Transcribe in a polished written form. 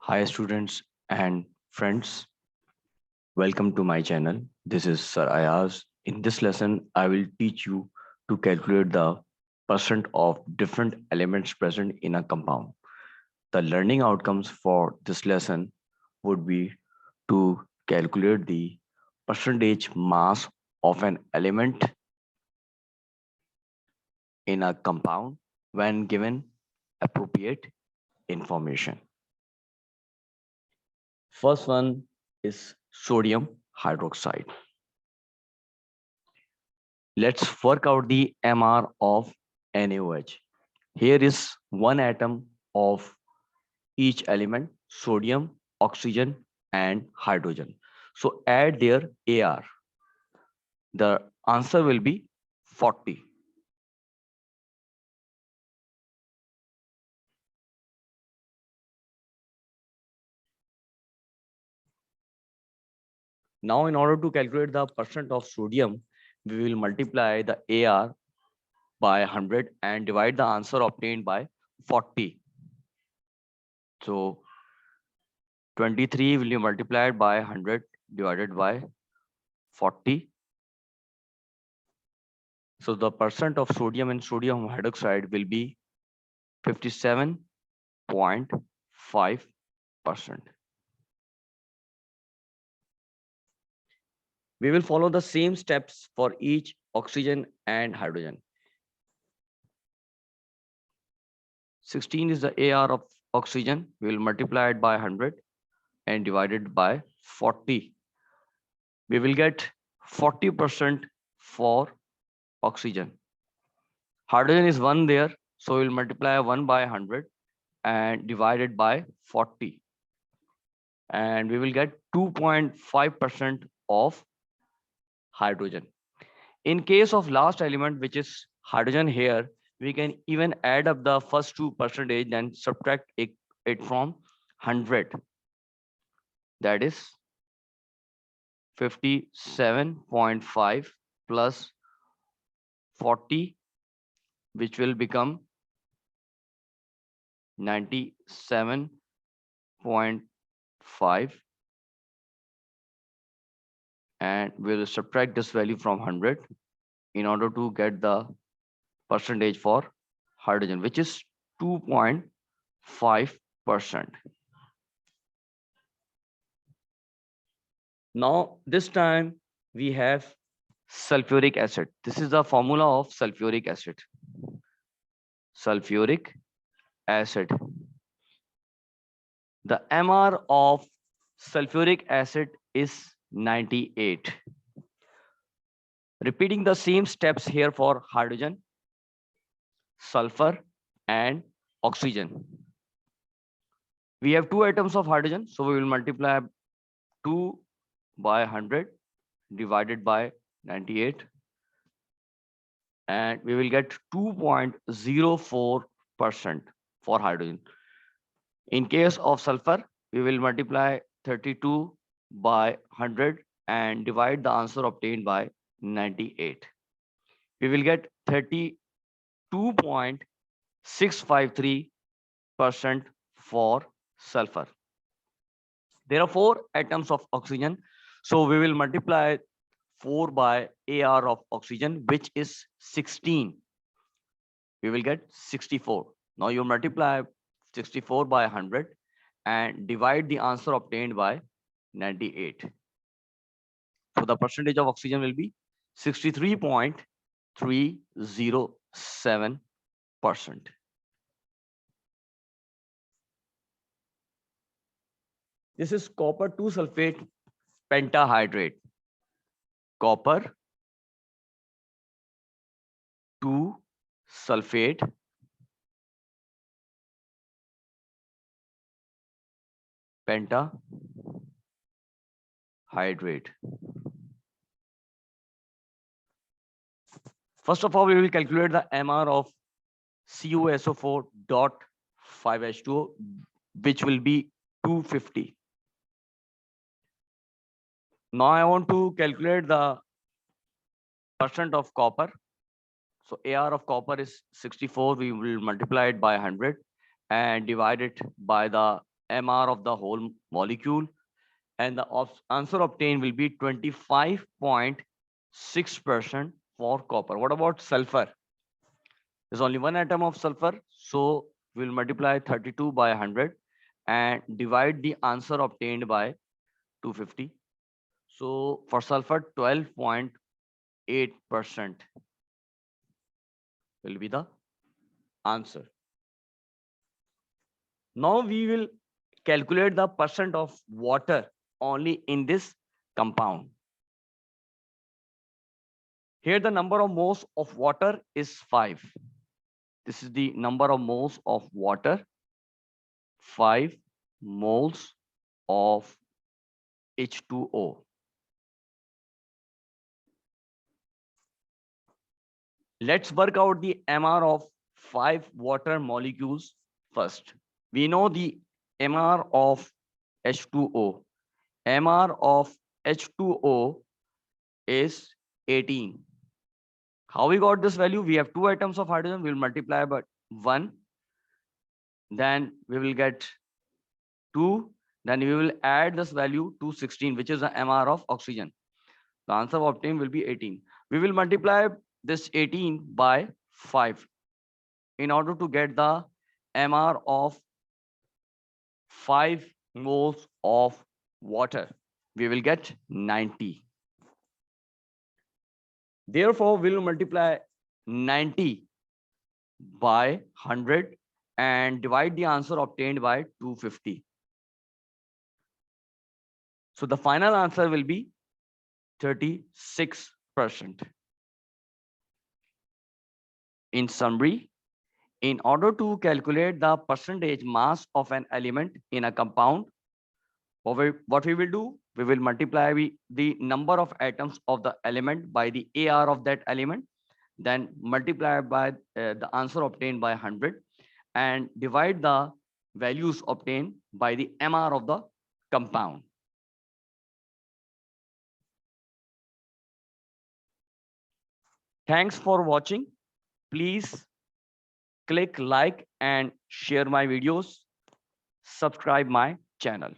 Hi students and friends, welcome to my channel. This is Sir Ayaz. In this lesson, I will teach you to calculate the percent of different elements present in a compound. The learning outcomes for this lesson would be to calculate the percentage mass of an element in a compound when given appropriate information. First one is sodium hydroxide. Let's work out the MR of NaOH. Here is one atom of each element, sodium, oxygen, and hydrogen. So add their AR. The answer will be 40. Now, in order to calculate the percent of sodium, we will multiply the AR by 100 and divide the answer obtained by 40. So 23 will be multiplied by 100 divided by 40. So the percent of sodium in sodium hydroxide will be 57.5%. We will follow the same steps for each oxygen and hydrogen. 16 is the AR of oxygen. We will multiply it by 100 and divide it by 40. We will get 40% for oxygen. Hydrogen is 1 there, so we'll multiply 1 by 100 and divide it by 40. And we will get 2.5% of hydrogen. In case of last element, which is hydrogen here, we can even add up the first 2% and subtract it from 100. That is 57.5 plus 40, which will become 97.5, and we'll subtract this value from 100 in order to get the percentage for hydrogen, which is 2.5%. Now, this time we have sulfuric acid. This is the formula of sulfuric acid. Sulfuric acid. The MR of sulfuric acid is 98. Repeating the same steps here for hydrogen, sulfur, and oxygen. We have 2 atoms of hydrogen, so we will multiply 2 by 100 divided by 98, and we will get 2.04% for hydrogen. In case of sulfur, we will multiply 32 by 100 and divide the answer obtained by 98. We will get 32.653% for sulfur. There are 4 atoms of oxygen, so we will multiply 4 by AR of oxygen, which is 16. We will get 64. Now you multiply 64 by 100 and divide the answer obtained by 98. So the percentage of oxygen will be 63.307%. This is copper 2 sulfate pentahydrate. Copper 2 sulfate pentahydrate. First of all, we will calculate the MR of CuSO4.5H2O, which will be 250. Now I want to calculate the percent of copper. So AR of copper is 64. We will multiply it by 100 and divide it by the MR of the whole molecule, and the answer obtained will be 25.6% for copper. What about sulfur? There's only one atom of sulfur, so we'll multiply 32 by 100 and divide the answer obtained by 250. So for sulfur, 12.8% will be the answer. Now we will calculate the percent of water only in this compound. Here the number of moles of water is 5. This is the number of moles of water, 5 moles of H2O. Let's work out the MR of 5 water molecules first. We know the MR of H2O. MR of H2O is 18. How we got this value? We have 2 atoms of hydrogen. We'll multiply by 1. Then we will get 2. Then we will add this value to 16, which is the MR of oxygen. The answer obtained will be 18. We will multiply this 18 by 5 in order to get the MR of 5 moles of water. We will get 90. Therefore, we will multiply 90 by 100 and divide the answer obtained by 250. So the final answer will be 36%. In summary, in order to calculate the percentage mass of an element in a compound, what we will do, we will multiply the number of atoms of the element by the AR of that element, then multiply by the answer obtained by 100 and divide the values obtained by the MR of the compound. Thanks for watching. Please click like and share my videos. Subscribe my channel.